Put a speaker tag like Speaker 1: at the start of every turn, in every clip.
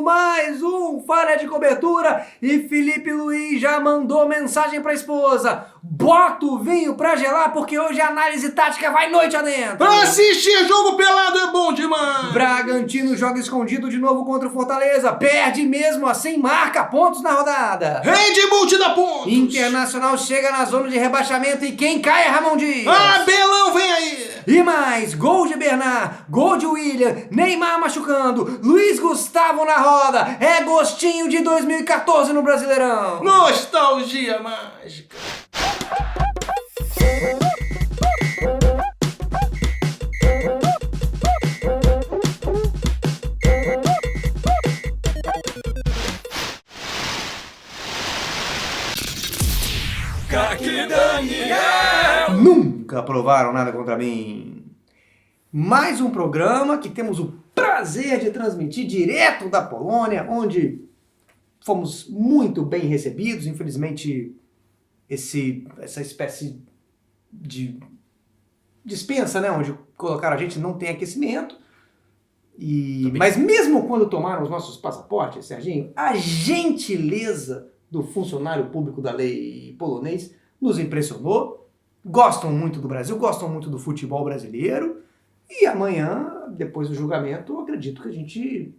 Speaker 1: mais um Falha de Cobertura e Felipe Luiz já mandou mensagem pra esposa. Bota o vinho pra gelar porque hoje a análise tática vai noite adentro.
Speaker 2: Assistir jogo pelado é bom demais.
Speaker 1: Bragantino joga escondido de novo contra o Fortaleza. Perde mesmo assim, marca pontos na rodada.
Speaker 2: Red Bull te dá pontos.
Speaker 1: Internacional chega na zona de rebaixamento e quem cai é Ramon Dias.
Speaker 2: Belão vem aí.
Speaker 1: E mais, gol de Bernard, gol de William, Neymar machucando, Luiz Gustavo na roda, é gostinho de 2014 no Brasileirão.
Speaker 2: Nostalgia mágica.
Speaker 1: Craque Daniel! Nunca aprovaram nada contra mim. Mais um programa que temos o prazer de transmitir direto da Polônia, onde fomos muito bem recebidos. Infelizmente, essa espécie de dispensa, né, onde colocaram a gente, não tem aquecimento. Mas mesmo quando tomaram os nossos passaportes, Serginho, a gentileza do funcionário público da lei polonês nos impressionou. Gostam muito do Brasil, gostam muito do futebol brasileiro. E amanhã, depois do julgamento, eu acredito que a gente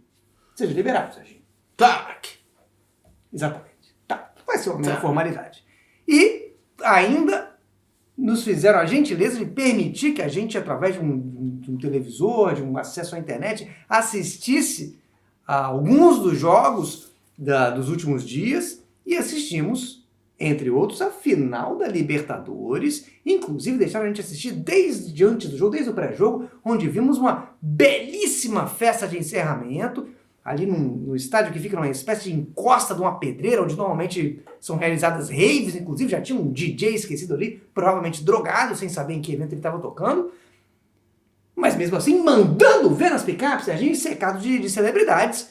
Speaker 1: seja liberado, Serginho.
Speaker 2: Tac.
Speaker 1: Exatamente. Tá. Vai ser uma formalidade. E ainda nos fizeram a gentileza de permitir que a gente, através de um televisor, de um acesso à internet, assistisse a alguns dos jogos dos últimos dias e assistimos, entre outros, a final da Libertadores. Inclusive deixaram a gente assistir desde antes do jogo, desde o pré-jogo, onde vimos uma belíssima festa de encerramento, ali no estádio que fica numa espécie de encosta de uma pedreira, onde normalmente são realizadas raves, inclusive já tinha um DJ esquecido ali, provavelmente drogado, sem saber em que evento ele estava tocando, mas mesmo assim mandando ver nas picapes, a gente cercado de celebridades.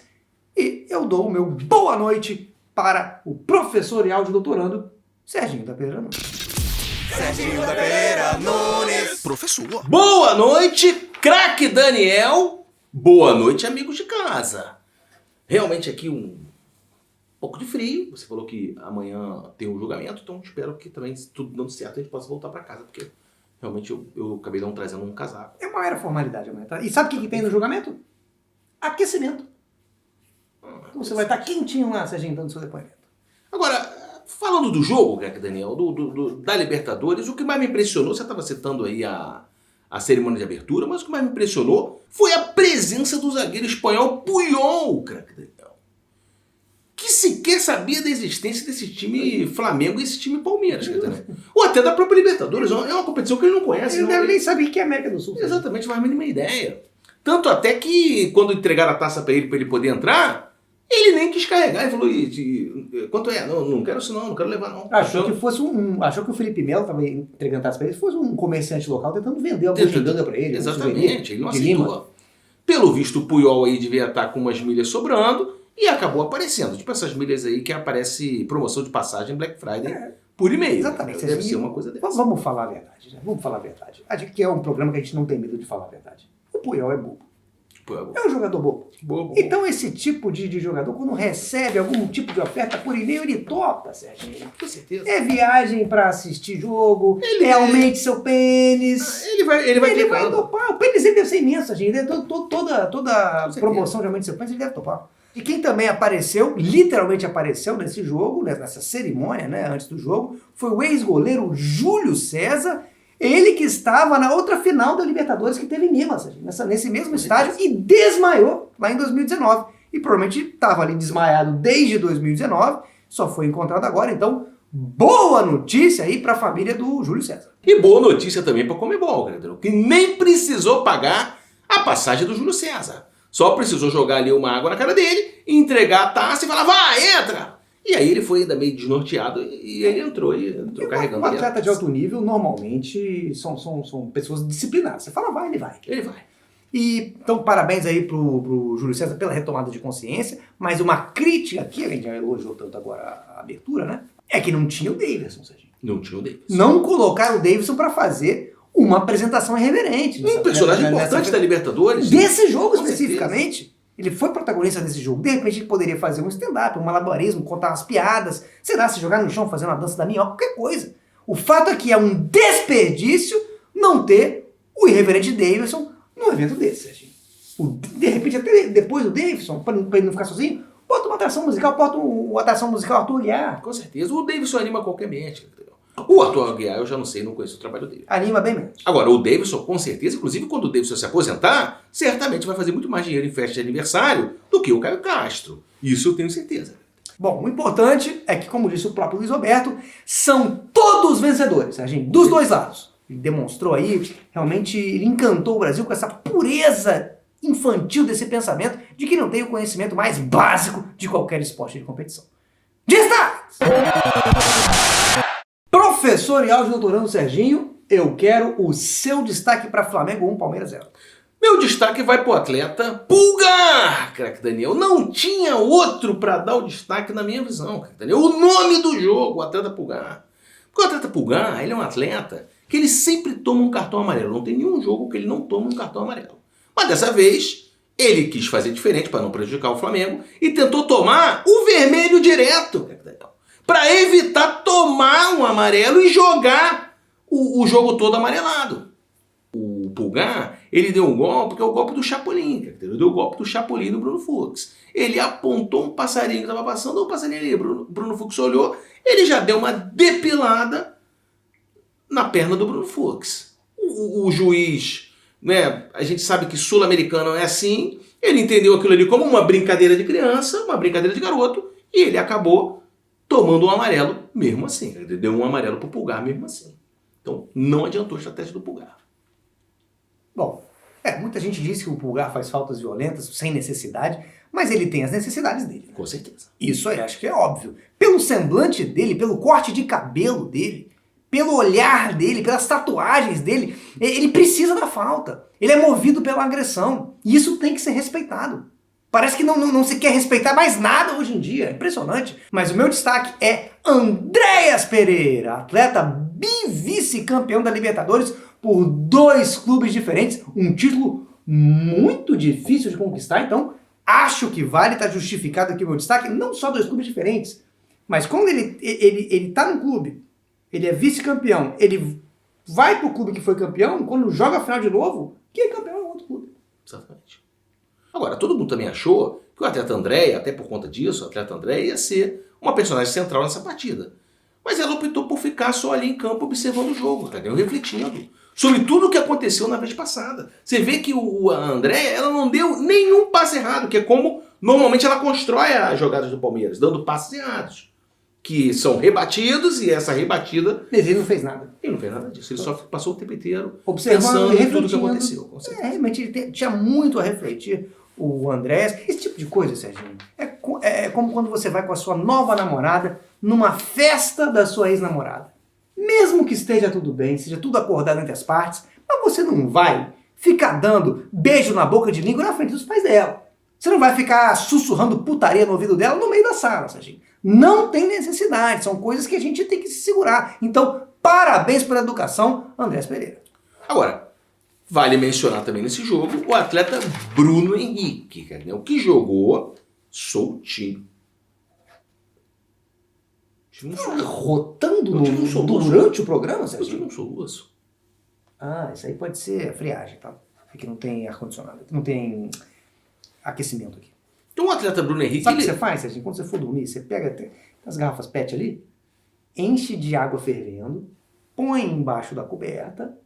Speaker 1: E eu dou o meu boa noite para o professor e audiodoutorando Serginho da Pereira Nunes.
Speaker 2: Serginho da Pereira Nunes. Professor. Boa noite, craque Daniel. Boa noite, amigos de casa. Realmente aqui um pouco de frio. Você falou que amanhã tem um julgamento, então espero que também, se tudo dando certo, a gente possa voltar para casa, porque realmente eu acabei não trazendo um casaco.
Speaker 1: É uma mera formalidade amanhã, tá? E sabe o que tem no julgamento? Aquecimento. Então você vai estar quentinho lá, Serginho, dando seu depoimento.
Speaker 2: Agora, falando do jogo, craque Daniel, da Libertadores, o que mais me impressionou, você estava citando aí a cerimônia de abertura, mas o que mais me impressionou foi a presença do zagueiro espanhol Puyol, craque Daniel, que sequer sabia da existência desse time Flamengo e esse time Palmeiras, craque Daniel. Ou até da própria Libertadores, é uma competição que ele não conhece.
Speaker 1: Ele deve nem saber que é América do Sul.
Speaker 2: Exatamente, não faz a mínima ideia. Tanto até que, quando entregaram a taça para ele poder entrar, ele nem quis carregar, ele falou, quanto é? Não quero isso não quero levar não.
Speaker 1: Achou que o Felipe Melo estava entregando taça para ele, fosse um comerciante local tentando vender uma bugiganga para ele.
Speaker 2: Exatamente, ele não aceitou. Pelo visto, o Puyol aí devia estar com umas milhas sobrando e acabou aparecendo. Tipo essas milhas aí que aparece promoção de passagem Black Friday por e-mail.
Speaker 1: Exatamente.
Speaker 2: Deve ser uma coisa dessa.
Speaker 1: Vamos falar a verdade, né? Vamos falar a verdade. A gente que é um programa que a gente não tem medo de falar a verdade. O Puyol é bobo. É um jogador bobo. Então esse tipo de jogador, quando recebe algum tipo de oferta por e-mail, ele topa, Serginho.
Speaker 2: Com certeza.
Speaker 1: É viagem pra assistir jogo, aumente seu pênis.
Speaker 2: Ele vai
Speaker 1: topar. O pênis dele deve ser imenso, Serginho. Toda promoção de aumente seu pênis, ele deve topar. E quem também apareceu, literalmente apareceu nesse jogo, nessa cerimônia, né, antes do jogo, foi o ex-goleiro Júlio César. Ele que estava na outra final da Libertadores que teve em Minas, nesse mesmo estádio, e desmaiou lá em 2019. E provavelmente estava ali desmaiado desde 2019, só foi encontrado agora. Então, boa notícia aí para a família do Júlio César.
Speaker 2: E boa notícia também para a Conmebol, que nem precisou pagar a passagem do Júlio César. Só precisou jogar ali uma água na cara dele, entregar a taça e falar, vai, entra! E aí ele foi ainda meio desnorteado e ele entrou carregando.
Speaker 1: Um atleta de alto nível, normalmente, são pessoas disciplinadas. Você fala, vai, ele vai.
Speaker 2: Ele vai.
Speaker 1: E, então, parabéns aí pro Júlio César pela retomada de consciência, mas uma crítica aqui, a gente já elogiou tanto agora a abertura, né? É que não tinha o Davidson, Serginho.
Speaker 2: Não tinha o Davidson.
Speaker 1: Não colocaram o Davidson para fazer uma apresentação irreverente.
Speaker 2: Um personagem importante da Libertadores.
Speaker 1: Desse jogo especificamente. Ele foi protagonista desse jogo. De repente ele poderia fazer um stand-up, um malabarismo, contar umas piadas, sei lá, se jogar no chão fazendo a dança da minhoca, qualquer coisa. O fato é que é um desperdício não ter o irreverente Davidson num evento desse, Serginho. De repente, até depois do Davidson, para ele não ficar sozinho, bota uma atração musical, bota uma atração musical Arthur Aguiar.
Speaker 2: Com certeza. O Davidson anima qualquer ambiente. O Arthur Aguiar, eu já não sei, não conheço o trabalho dele.
Speaker 1: Anima bem menos.
Speaker 2: Agora, o Davidson, com certeza, inclusive quando o Davidson se aposentar, certamente vai fazer muito mais dinheiro em festa de aniversário do que o Caio Castro. Isso eu tenho certeza.
Speaker 1: Bom, o importante é que, como disse o próprio Luiz Roberto, são todos vencedores, Serginho, dos dois lados. Ele demonstrou aí, realmente, ele encantou o Brasil com essa pureza infantil desse pensamento de que não tem o conhecimento mais básico de qualquer esporte de competição. Destaques! Professor e audiodoutorando Serginho, eu quero o seu destaque para Flamengo 1, Palmeiras 0.
Speaker 2: Meu destaque vai pro atleta Pulgar, craque Daniel. Não tinha outro para dar o destaque na minha visão, craque Daniel. O nome do jogo, o atleta Pulgar. Porque o atleta Pulgar, ele é um atleta que ele sempre toma um cartão amarelo. Não tem nenhum jogo que ele não tome um cartão amarelo. Mas dessa vez, ele quis fazer diferente para não prejudicar o Flamengo e tentou tomar o vermelho direto, craque Daniel, para evitar tomar um amarelo e jogar o jogo todo amarelado. O Pulgar, ele deu um golpe, que é o golpe do Chapolin. Ele deu o golpe do Chapolin no Bruno Fux. Ele apontou um passarinho que estava passando, o passarinho ali, Bruno Fux olhou, ele já deu uma depilada na perna do Bruno Fux. O juiz, né, a gente sabe que sul-americano é assim, ele entendeu aquilo ali como uma brincadeira de criança, uma brincadeira de garoto, e ele acabou tomando um amarelo mesmo assim. Ele deu um amarelo pro Pulgar mesmo assim. Então, não adiantou a estratégia do Pulgar.
Speaker 1: Bom, muita gente diz que o Pulgar faz faltas violentas sem necessidade, mas ele tem as necessidades dele.
Speaker 2: Com certeza.
Speaker 1: Isso aí, acho que é óbvio. Pelo semblante dele, pelo corte de cabelo dele, pelo olhar dele, pelas tatuagens dele, ele precisa da falta. Ele é movido pela agressão. E isso tem que ser respeitado. Parece que não se quer respeitar mais nada hoje em dia. É impressionante. Mas o meu destaque é Andréas Pereira, atleta vice-campeão da Libertadores por 2 clubes diferentes. Um título muito difícil de conquistar. Então, acho que vale estar justificado aqui o meu destaque. Não só 2 clubes diferentes. Mas quando ele tá no clube, ele é vice-campeão, ele vai pro clube que foi campeão, quando joga a final de novo, quem é campeão é outro clube.
Speaker 2: Exatamente. Agora, todo mundo também achou que o atleta André, até por conta disso, o atleta André ia ser uma personagem central nessa partida. Mas ela optou por ficar só ali em campo observando o jogo, entendeu? Refletindo sobre tudo o que aconteceu na vez passada. Você vê que a André, ela não deu nenhum passe errado, que é como normalmente ela constrói as jogadas do Palmeiras, dando passes errados, que são rebatidos, e essa rebatida...
Speaker 1: Mas ele não fez nada.
Speaker 2: Ele não fez nada disso, ele só passou o tempo inteiro
Speaker 1: observando
Speaker 2: pensando em tudo que aconteceu.
Speaker 1: Realmente ele tinha muito a refletir, o Andrés. Esse tipo de coisa, Serginho, é como quando você vai com a sua nova namorada numa festa da sua ex-namorada. Mesmo que esteja tudo bem, seja tudo acordado entre as partes, mas você não vai ficar dando beijo na boca de língua na frente dos pais dela. Você não vai ficar sussurrando putaria no ouvido dela no meio da sala, Serginho. Não tem necessidade, são coisas que a gente tem que se segurar. Então, parabéns pela educação, Andréas Pereira.
Speaker 2: Agora, vale mencionar também nesse jogo o atleta Bruno Henrique, o que jogou soltinho.
Speaker 1: Rotando durante o programa, Serginho?
Speaker 2: Eu não soluço.
Speaker 1: Isso aí pode ser a friagem, tá? Aqui não tem ar-condicionado, não tem aquecimento aqui.
Speaker 2: Então o atleta Bruno Henrique...
Speaker 1: Sabe o que você faz, Serginho? Quando você for dormir, você pega as garrafas PET ali, enche de água fervendo, põe embaixo da coberta,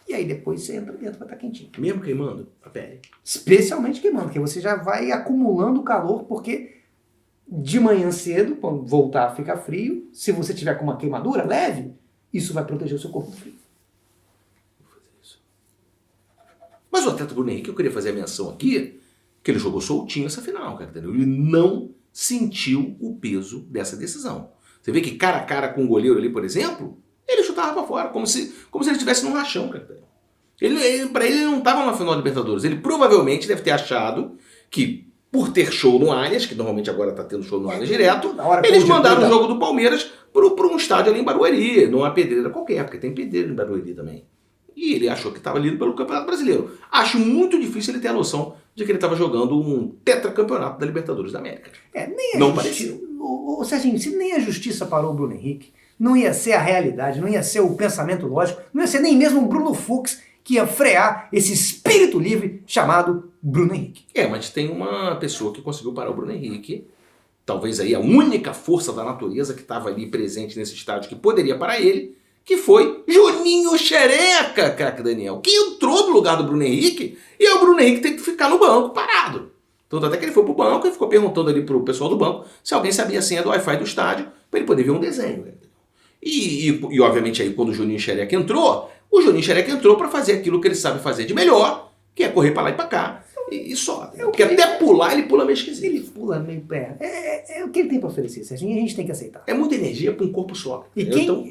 Speaker 1: e aí depois você entra dentro, vai estar quentinho.
Speaker 2: Mesmo queimando a pele?
Speaker 1: Especialmente queimando, porque você já vai acumulando calor, porque de manhã cedo, quando voltar a ficar frio, se você tiver com uma queimadura leve, isso vai proteger o seu corpo do frio.
Speaker 2: Vou fazer isso. Mas o atleta Bruno Henrique, eu queria fazer a menção aqui, que ele jogou soltinho essa final, cara, entendeu? Ele não sentiu o peso dessa decisão. Você vê que cara a cara com o goleiro ali, por exemplo, ele chutava pra fora, como se ele estivesse num rachão, cara. Pra ele não estava na final da Libertadores. Ele provavelmente deve ter achado que, por ter show no Allianz, que normalmente agora tá tendo show no Allianz direto, eles mandaram o jogo do Palmeiras para um estádio ali em Barueri, numa pedreira qualquer, porque tem pedreira em Barueri também. E ele achou que estava lido pelo Campeonato Brasileiro. Acho muito difícil ele ter a noção de que ele estava jogando um tetracampeonato da Libertadores da América.
Speaker 1: Nem a
Speaker 2: não
Speaker 1: justiça,
Speaker 2: pareceu.
Speaker 1: Serginho, se nem a justiça parou o Bruno Henrique, não ia ser a realidade, não ia ser o pensamento lógico, não ia ser nem mesmo o Bruno Fux que ia frear esse espírito livre chamado Bruno Henrique.
Speaker 2: Mas tem uma pessoa que conseguiu parar o Bruno Henrique, talvez aí a única força da natureza que estava ali presente nesse estádio que poderia parar ele, que foi Juninho Xereca, craque Daniel, que entrou no lugar do Bruno Henrique e aí o Bruno Henrique tem que ficar no banco parado. Então até que ele foi pro banco e ficou perguntando ali pro pessoal do banco se alguém sabia a senha do Wi-Fi do estádio para ele poder ver um desenho. E obviamente aí quando o Juninho Xereca entrou, o Juninho Xereca entrou para fazer aquilo que ele sabe fazer de melhor, que é correr para lá e para cá e só. Porque até pular ele pula meio esquisito.
Speaker 1: Ele pula meio perto. É o que ele tem para oferecer, Serginho, e a gente tem que aceitar.
Speaker 2: É muita energia para um corpo só. Então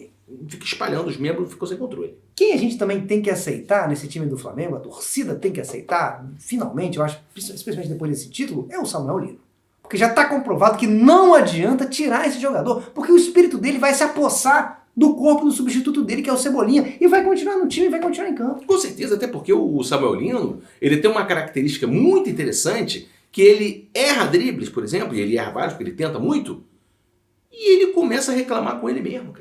Speaker 2: fica espalhando os membros e ficou sem controle.
Speaker 1: Quem a gente também tem que aceitar nesse time do Flamengo, a torcida tem que aceitar, finalmente, eu acho, especialmente depois desse título, é o Samuel Lino. Porque já está comprovado que não adianta tirar esse jogador, porque o espírito dele vai se apossar do corpo do substituto dele, que é o Cebolinha, e vai continuar no time, vai continuar em campo.
Speaker 2: Com certeza, até porque o Samuel Lino, ele tem uma característica muito interessante, que ele erra dribles, por exemplo, e ele erra vários, porque ele tenta muito, e ele começa a reclamar com ele mesmo.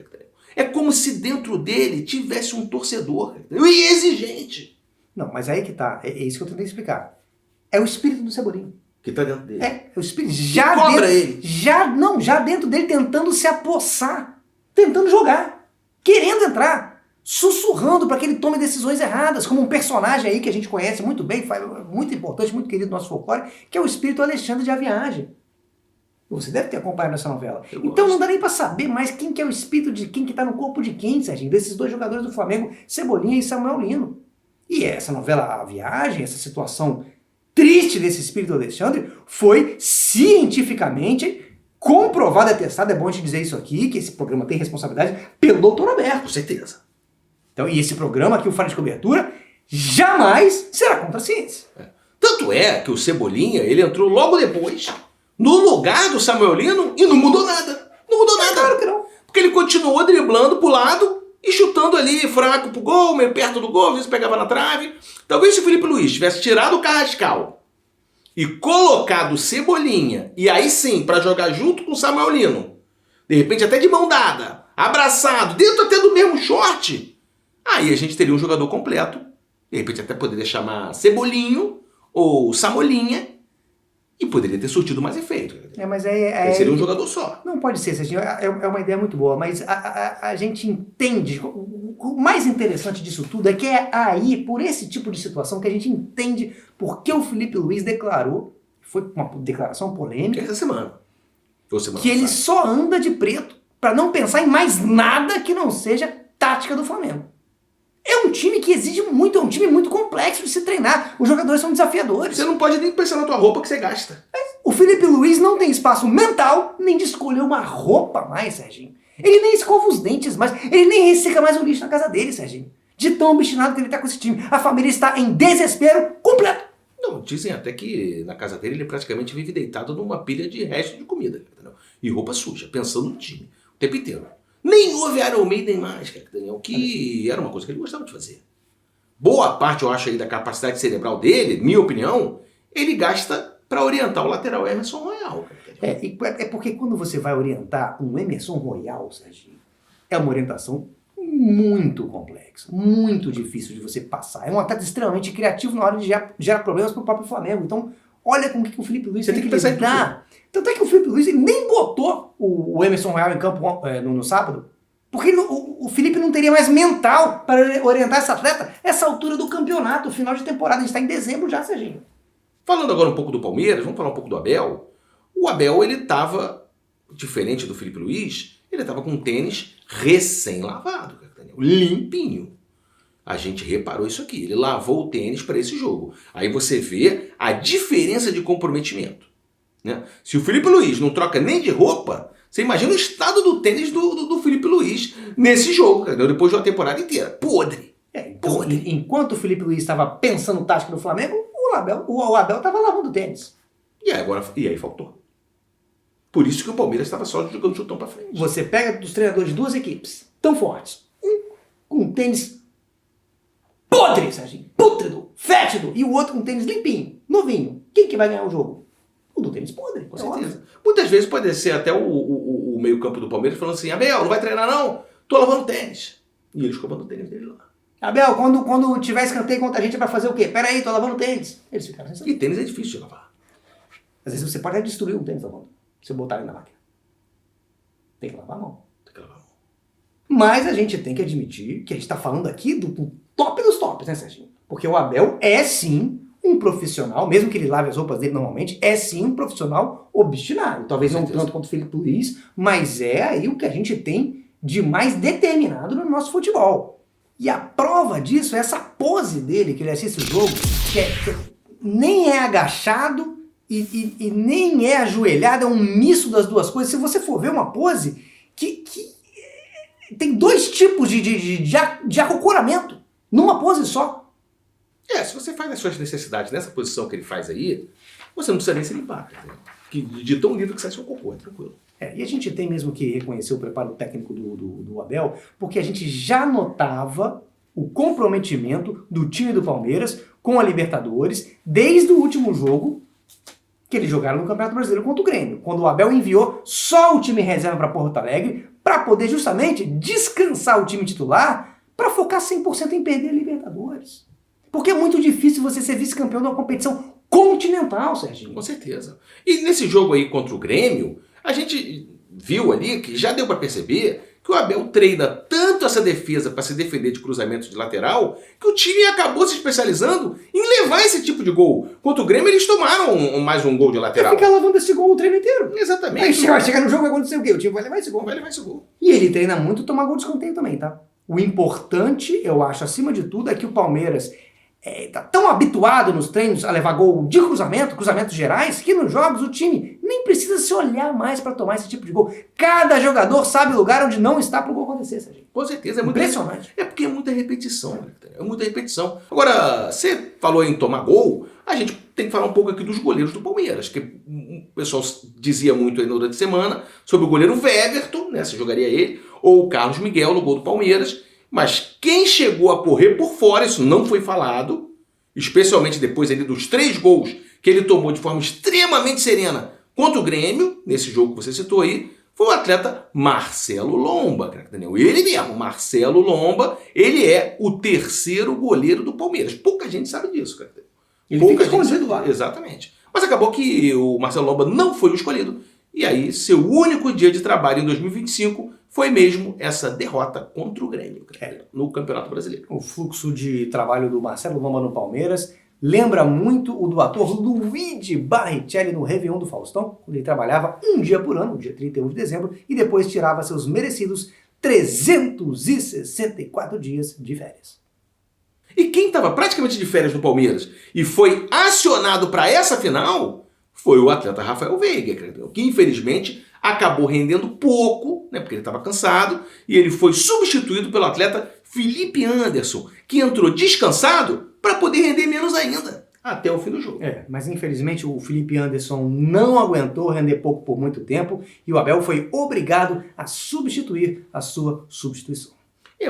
Speaker 2: É como se dentro dele tivesse um torcedor, e exigente.
Speaker 1: Não, mas aí que tá, é isso que eu tentei explicar. É o espírito do Cebolinha.
Speaker 2: Que tá dentro dele.
Speaker 1: É o espírito.
Speaker 2: Já cobra ele.
Speaker 1: Já dentro dele, tentando se apossar, tentando jogar, querendo entrar, sussurrando para que ele tome decisões erradas, como um personagem aí que a gente conhece muito bem, muito importante, muito querido do nosso folclore, que é o espírito Alexandre de A Viagem. Você deve ter acompanhado essa novela. Então não dá nem para saber mais quem que é o espírito de quem que tá no corpo de quem, Serginho, desses dois jogadores do Flamengo, Cebolinha e Samuel Lino. E essa novela A Viagem, essa situação triste desse espírito Alexandre, foi cientificamente comprovada e atestada, é bom te dizer isso aqui, que esse programa tem responsabilidade, pelo doutor Alberto.
Speaker 2: Com certeza.
Speaker 1: Então, e esse programa aqui, o Fala de Cobertura, jamais será contra a ciência.
Speaker 2: Tanto é que o Cebolinha, ele entrou logo depois, no lugar do Samuel Lino, e não mudou nada. Não mudou nada.
Speaker 1: Claro que não.
Speaker 2: Porque ele continuou driblando pro lado e chutando ali fraco pro gol, meio perto do gol, às vezes pegava na trave. Talvez se o Felipe Luiz tivesse tirado o Carrascal e colocado o Cebolinha, e aí sim, para jogar junto com o Samuel Lino, de repente até de mão dada, abraçado, dentro até do mesmo short, aí a gente teria um jogador completo. De repente até poderia chamar Cebolinho ou Samolinha, e poderia ter surtido mais efeito.
Speaker 1: Mas
Speaker 2: seria um jogador só.
Speaker 1: Não pode ser, Serginho. É uma ideia muito boa, mas a gente entende. O mais interessante disso tudo é que é aí, por esse tipo de situação, que a gente entende por que o Felipe Luiz declarou, foi uma declaração polêmica,
Speaker 2: Essa semana.
Speaker 1: Que ele só anda de preto para não pensar em mais nada que não seja tática do Flamengo. É um time que exige muito, é um time muito complexo de se treinar. Os jogadores são desafiadores.
Speaker 2: Você não pode nem pensar na tua roupa que você gasta.
Speaker 1: O Felipe Luiz não tem espaço mental nem de escolher uma roupa mais, Serginho. Ele nem escova os dentes mais, ele nem resseca mais o lixo na casa dele, Serginho. De tão obstinado que ele tá com esse time. A família está em desespero completo.
Speaker 2: Não, dizem até que na casa dele ele praticamente vive deitado numa pilha de resto de comida, entendeu? E roupa suja, pensando no time, o tempo inteiro. Nem houve Iron Maiden mais, Daniel, que era uma coisa que ele gostava de fazer. Boa parte, eu acho, aí da capacidade cerebral dele, minha opinião, ele gasta para orientar o lateral Emerson Royal.
Speaker 1: É porque quando você vai orientar um Emerson Royal, Serginho, é uma orientação muito complexa, muito difícil de você passar. É um atleta extremamente criativo na hora de gerar problemas para o próprio Flamengo. Então, olha com o que o Felipe Luiz
Speaker 2: tem que pensar
Speaker 1: lidar. Tanto é que o Felipe Luiz ele nem botou o Emerson Royal em campo no sábado, porque o Felipe não teria mais mental para orientar esse atleta essa altura do campeonato, final de temporada. A gente está em dezembro já, Serginho.
Speaker 2: Falando agora um pouco do Palmeiras, vamos falar um pouco do Abel. O Abel, ele estava, diferente do Felipe Luiz, ele estava com um tênis recém-lavado, limpinho. A gente reparou isso aqui, ele lavou o tênis para esse jogo. Aí você vê a diferença de comprometimento. Né? Se o Felipe Luiz não troca nem de roupa, você imagina o estado do tênis do Felipe Luiz nesse jogo, depois de uma temporada inteira. Podre.
Speaker 1: Então, podre. Enquanto o Felipe Luiz estava pensando tática do Flamengo, o Abel estava lavando o tênis.
Speaker 2: E aí faltou. Por isso que o Palmeiras estava só jogando chutão para frente.
Speaker 1: Você pega dos treinadores de duas equipes tão fortes, um com um tênis podre, Serginho, pútrido, fétido, e o outro com tênis limpinho, novinho. Quem que vai ganhar o jogo? O do tênis podre,
Speaker 2: Com certeza. Muitas vezes pode ser até o meio-campo do Palmeiras falando assim: Abel, não vai treinar não? Tô lavando tênis. E eles comandam o tênis dele lá.
Speaker 1: Abel, quando tiver escanteio contra a gente, vai fazer o quê? Peraí, tô lavando tênis. Eles ficaram sem saber.
Speaker 2: E tênis é difícil de lavar.
Speaker 1: Às vezes você pode até destruir um tênis lavando, se eu botar ele na máquina. Tem que lavar a mão.
Speaker 2: Tem que lavar a mão.
Speaker 1: Mas a gente tem que admitir que a gente está falando aqui do top dos tops, né, Serginho? Porque o Abel é sim um profissional, mesmo que ele lave as roupas dele normalmente, é sim um profissional obstinado. Talvez não tanto quanto o Felipe Luiz, mas é aí o que a gente tem de mais determinado no nosso futebol. E a prova disso é essa pose dele, que ele assiste o jogo, que nem é agachado e nem é ajoelhado, é um misto das duas coisas. Se você for ver uma pose que tem dois tipos de acocoramento numa pose só.
Speaker 2: Se você faz as suas necessidades nessa posição que ele faz aí, você não precisa nem se limpar. Que de tão lindo que sai seu cocô, é tranquilo.
Speaker 1: E a gente tem mesmo que reconhecer o preparo técnico do Abel, porque a gente já notava o comprometimento do time do Palmeiras com a Libertadores desde o último jogo que eles jogaram no Campeonato Brasileiro contra o Grêmio, quando o Abel enviou só o time reserva para Porto Alegre para poder justamente descansar o time titular para focar 100% em perder a Libertadores. Porque é muito difícil você ser vice-campeão de uma competição continental, Serginho.
Speaker 2: Com certeza. E nesse jogo aí contra o Grêmio, a gente viu ali que já deu para perceber que o Abel treina tanto essa defesa para se defender de cruzamentos de lateral, que o time acabou se especializando em levar esse tipo de gol. Contra o Grêmio, eles tomaram mais um gol de lateral.
Speaker 1: Vai ficar lavando esse gol o treino inteiro.
Speaker 2: Exatamente.
Speaker 1: Aí chega no jogo, vai acontecer o quê? O time vai levar esse gol.
Speaker 2: Vai levar esse gol.
Speaker 1: E ele treina muito tomar gol de escanteio também, tá? O importante, eu acho, acima de tudo, é que o Palmeiras tá tão habituado nos treinos a levar gol de cruzamentos gerais, que nos jogos o time nem precisa se olhar mais para tomar esse tipo de gol. Cada jogador sabe o lugar onde não está para o gol acontecer, Serginho.
Speaker 2: Com certeza. É muito
Speaker 1: impressionante.
Speaker 2: É porque é muita repetição. É muita repetição. Agora, você falou em tomar gol, a gente tem que falar um pouco aqui dos goleiros do Palmeiras, que o pessoal dizia muito aí durante a semana sobre o goleiro Weverton, né, se jogaria ele, ou o Carlos Miguel no gol do Palmeiras. Mas quem chegou a correr por fora, isso não foi falado, especialmente depois ali dos 3 gols que ele tomou de forma extremamente serena contra o Grêmio, nesse jogo que você citou aí, foi o atleta Marcelo Lomba, craque Daniel. Ele mesmo, Marcelo Lomba, ele é o 3º goleiro do Palmeiras. Pouca gente sabe disso, craque Daniel.
Speaker 1: Ele fica escondido lá.
Speaker 2: Exatamente. Mas acabou que o Marcelo Lomba não foi o escolhido, e aí seu único dia de trabalho em 2025 foi mesmo essa derrota contra o Grêmio no Campeonato Brasileiro.
Speaker 1: O fluxo de trabalho do Marcelo Lomba no Palmeiras lembra muito o do ator Luigi Barrichelli no Réveillon do Faustão, quando ele trabalhava um dia por ano, no dia 31 de dezembro, e depois tirava seus merecidos 364 dias de férias.
Speaker 2: E quem estava praticamente de férias no Palmeiras e foi acionado para essa final foi o atleta Rafael Veiga, que infelizmente acabou rendendo pouco, né, porque ele estava cansado, e ele foi substituído pelo atleta Felipe Anderson, que entrou descansado para poder render menos ainda, até o fim do jogo.
Speaker 1: Mas infelizmente o Felipe Anderson não aguentou render pouco por muito tempo, e o Abel foi obrigado a substituir a sua substituição.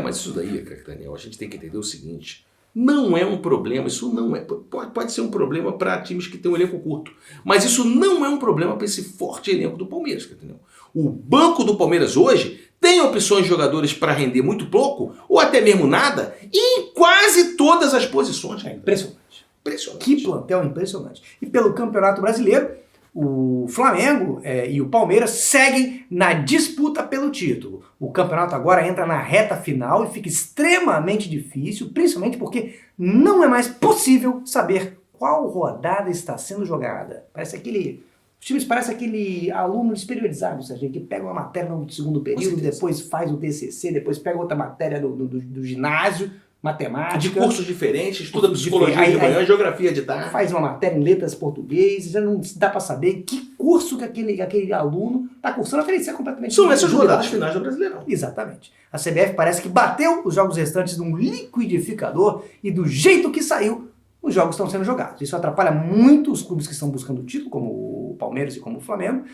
Speaker 2: Mas isso daí, Daniel, a gente tem que entender o seguinte: não é um problema, isso não é. Pode ser um problema para times que têm um elenco curto, mas isso não é um problema para esse forte elenco do Palmeiras, entendeu? O banco do Palmeiras hoje tem opções de jogadores para render muito pouco, ou até mesmo nada, em quase todas as posições.
Speaker 1: É impressionante.
Speaker 2: Impressionante.
Speaker 1: Que plantel impressionante. E pelo Campeonato Brasileiro, o Flamengo e o Palmeiras seguem na disputa pelo título. O campeonato agora entra na reta final e fica extremamente difícil, principalmente porque não é mais possível saber qual rodada está sendo jogada. Os times parecem aquele aluno desperiodizado, Sérgio, que pega uma matéria no segundo período, depois faz o TCC, depois pega outra matéria do ginásio, matemática.
Speaker 2: De cursos diferentes, estuda psicologia de manhã, geografia de tarde.
Speaker 1: Faz uma matéria em letras português, já não dá para saber que curso que aquele aluno está cursando, até ele ser completamente...
Speaker 2: São essas rodadas finais do Brasileirão.
Speaker 1: Exatamente. A CBF parece que bateu os jogos restantes num liquidificador e do jeito que saiu, os jogos estão sendo jogados. Isso atrapalha muito os clubes que estão buscando o título, como o Palmeiras e como o Flamengo,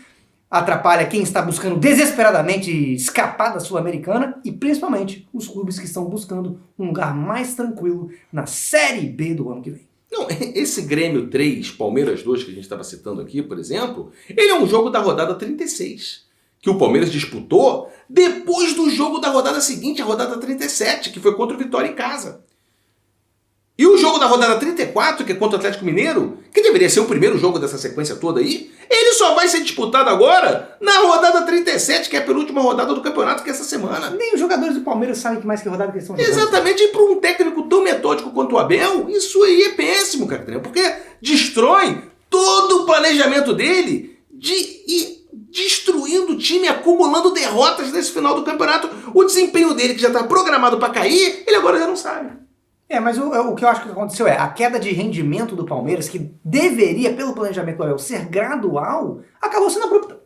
Speaker 1: atrapalha quem está buscando desesperadamente escapar da Sul-Americana e principalmente os clubes que estão buscando um lugar mais tranquilo na Série B do ano que vem.
Speaker 2: Não, esse Grêmio 3, Palmeiras 2 que a gente estava citando aqui, por exemplo, ele é um jogo da rodada 36, que o Palmeiras disputou depois do jogo da rodada seguinte, a rodada 37, que foi contra o Vitória em casa. E o jogo da rodada 34, que é contra o Atlético Mineiro, que deveria ser o primeiro jogo dessa sequência toda aí, ele só vai ser disputado agora na rodada 37, que é a penúltima rodada do campeonato, que é essa semana.
Speaker 1: Nem os jogadores do Palmeiras sabem que mais que rodada que eles estão jogando.
Speaker 2: Exatamente, e para um técnico tão metódico quanto o Abel, isso aí é péssimo, cara, porque destrói todo o planejamento dele de ir destruindo o time, acumulando derrotas nesse final do campeonato. O desempenho dele, que já está programado para cair, ele agora já não sabe.
Speaker 1: Mas o que eu acho que aconteceu é a queda de rendimento do Palmeiras, que deveria, pelo planejamento do Abel, ser gradual, acabou sendo abrupta.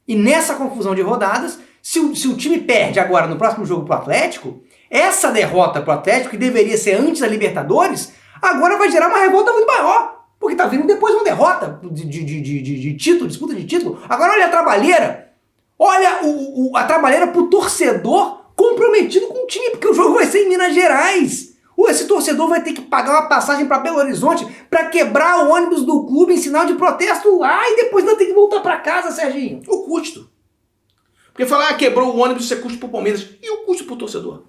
Speaker 1: E nessa confusão de rodadas, se o time perde agora no próximo jogo pro Atlético, essa derrota pro Atlético, que deveria ser antes da Libertadores, agora vai gerar uma revolta muito maior. Porque tá vindo depois uma derrota de título, disputa de título. Agora olha a trabalheira. Olha a trabalheira pro torcedor comprometido com o time, porque o jogo vai ser em Minas Gerais. Esse torcedor vai ter que pagar uma passagem para Belo Horizonte para quebrar o ônibus do clube em sinal de protesto lá e depois ainda tem que voltar para casa, Serginho.
Speaker 2: O custo. Porque falar, quebrou o ônibus, isso é custo pro Palmeiras. E o custo pro torcedor?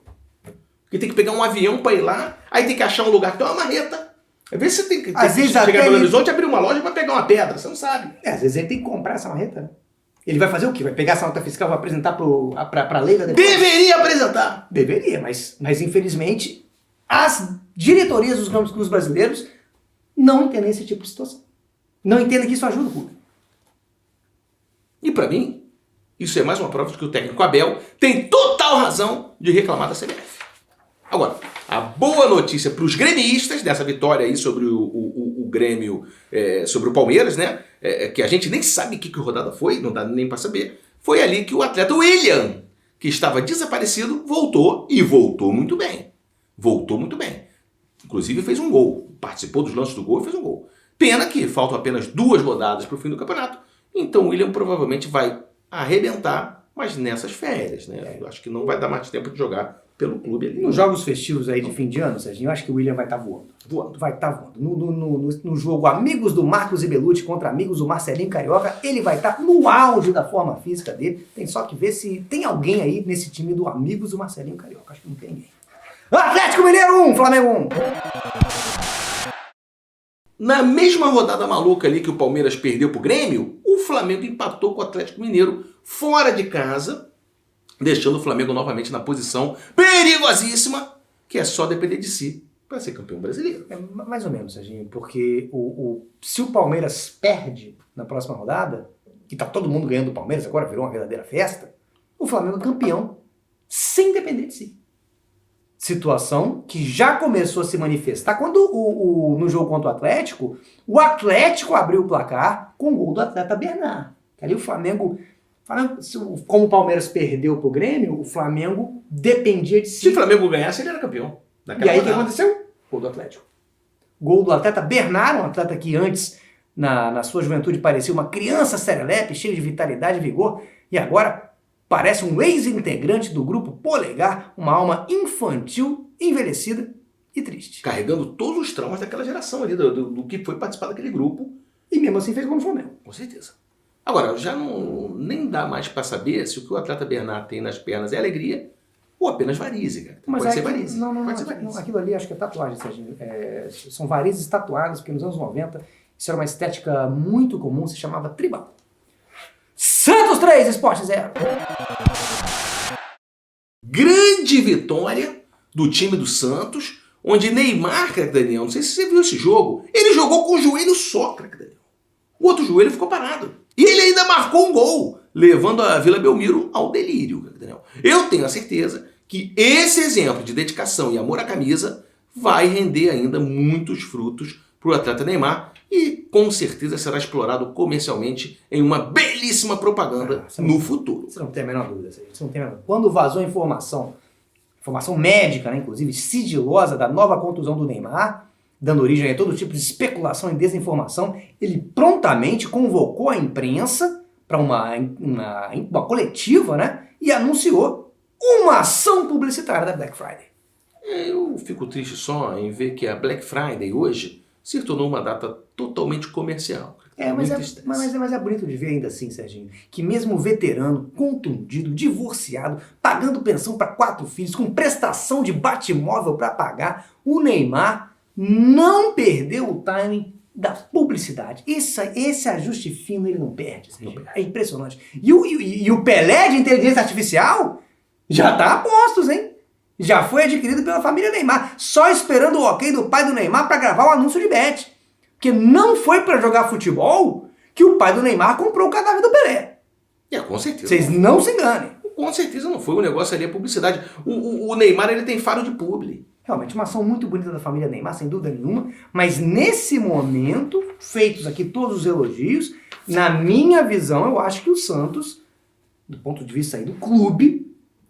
Speaker 2: Porque tem que pegar um avião para ir lá, aí tem que achar um lugar que tem uma marreta. Às vezes você tem que chegar em Belo Horizonte, abrir uma loja para pegar uma pedra, você não sabe.
Speaker 1: Às vezes ele tem que comprar essa marreta. Ele vai fazer o quê? Vai pegar essa nota fiscal e vai apresentar para a Leiga depois?
Speaker 2: Deveria apresentar.
Speaker 1: Deveria, mas infelizmente as diretorias dos grandes clubes brasileiros não entendem esse tipo de situação. Não entendem que isso ajuda o clube.
Speaker 2: E para mim, isso é mais uma prova de que o técnico Abel tem total razão de reclamar da CBF. Agora, a boa notícia para os gremistas dessa vitória aí sobre o Grêmio, sobre o Palmeiras, né? Que a gente nem sabe que rodada foi, não dá nem para saber. Foi ali que o atleta William, que estava desaparecido, voltou e voltou muito bem. Voltou muito bem. Inclusive fez um gol. Participou dos lances do gol e fez um gol. Pena que faltam apenas 2 rodadas para o fim do campeonato. Então o William provavelmente vai arrebentar, mas nessas férias, né? Eu acho que não vai dar mais tempo de jogar pelo clube ali.
Speaker 1: Nos jogos festivos aí de fim de ano, Serginho, eu acho que o William vai estar voando. Vai estar voando. No jogo Amigos do Marcos e Belucci contra Amigos do Marcelinho Carioca, ele vai estar no auge da forma física dele. Tem só que ver se tem alguém aí nesse time do Amigos do Marcelinho Carioca. Acho que não tem ninguém. Atlético Mineiro 1, Flamengo 1.
Speaker 2: Na mesma rodada maluca ali que o Palmeiras perdeu pro Grêmio, o Flamengo empatou com o Atlético Mineiro fora de casa, deixando o Flamengo novamente na posição perigosíssima, que é só depender de si para ser campeão brasileiro.
Speaker 1: Mais ou menos, Serginho, porque se o Palmeiras perde na próxima rodada, que tá todo mundo ganhando do Palmeiras, agora virou uma verdadeira festa, o Flamengo é campeão sem depender de si. Situação que já começou a se manifestar quando no jogo contra o Atlético abriu o placar com o gol do atleta Bernard. Ali o Flamengo, como o Palmeiras perdeu pro Grêmio, o Flamengo dependia de si.
Speaker 2: Se o Flamengo ganhasse, ele era campeão.
Speaker 1: E aí o que aconteceu? Gol do Atlético. Gol do atleta Bernard, um atleta que antes, na sua juventude, parecia uma criança serelepe, cheia de vitalidade e vigor, e agora parece um ex-integrante do grupo Polegar, uma alma infantil, envelhecida e triste.
Speaker 2: Carregando todos os traumas daquela geração ali, do que foi participar daquele grupo.
Speaker 1: E mesmo assim fez gol no Flamengo.
Speaker 2: Com certeza. Agora, já nem dá mais para saber se o que o atleta Bernard tem nas pernas é alegria ou apenas varize, cara.
Speaker 1: Mas
Speaker 2: pode ser varize.
Speaker 1: Não, aquilo ali acho que é tatuagem, Serginho. São varizes tatuadas, porque nos anos 90 isso era uma estética muito comum, se chamava tribal. Santos 3, Sport 0.
Speaker 2: Grande vitória do time do Santos, onde Neymar, craque Daniel, não sei se você viu esse jogo, ele jogou com o joelho só, craque Daniel. O outro joelho ficou parado. E ele ainda marcou um gol, levando a Vila Belmiro ao delírio, craque Daniel. Eu tenho a certeza que esse exemplo de dedicação e amor à camisa vai render ainda muitos frutos para o atleta Neymar e com certeza será explorado comercialmente em uma belíssima propaganda no futuro.
Speaker 1: Você não tem a menor dúvida. Você não tem a menor dúvida. Quando vazou a informação médica, né, inclusive sigilosa, da nova contusão do Neymar, dando origem a todo tipo de especulação e desinformação, ele prontamente convocou a imprensa para uma coletiva, né? E anunciou uma ação publicitária da Black Friday.
Speaker 2: Eu fico triste só em ver que a Black Friday hoje se tornou uma data totalmente comercial.
Speaker 1: Mas é bonito de ver ainda assim, Serginho, que mesmo veterano, contundido, divorciado, pagando pensão para 4 filhos, com prestação de bate-móvel para pagar, o Neymar não perdeu o timing da publicidade. Esse ajuste fino ele não perde. É impressionante. E o Pelé de inteligência artificial já tá a postos, hein? Já foi adquirido pela família Neymar, só esperando o ok do pai do Neymar para gravar o anúncio de bet. Porque não foi para jogar futebol que o pai do Neymar comprou o cadáver do Pelé.
Speaker 2: Com certeza.
Speaker 1: Vocês não se enganem.
Speaker 2: Com certeza não foi. O negócio ali é publicidade. O Neymar, ele tem faro de publi.
Speaker 1: Realmente, uma ação muito bonita da família Neymar, sem dúvida nenhuma. Mas nesse momento, feitos aqui todos os elogios, na minha visão, eu acho que o Santos, do ponto de vista aí do clube,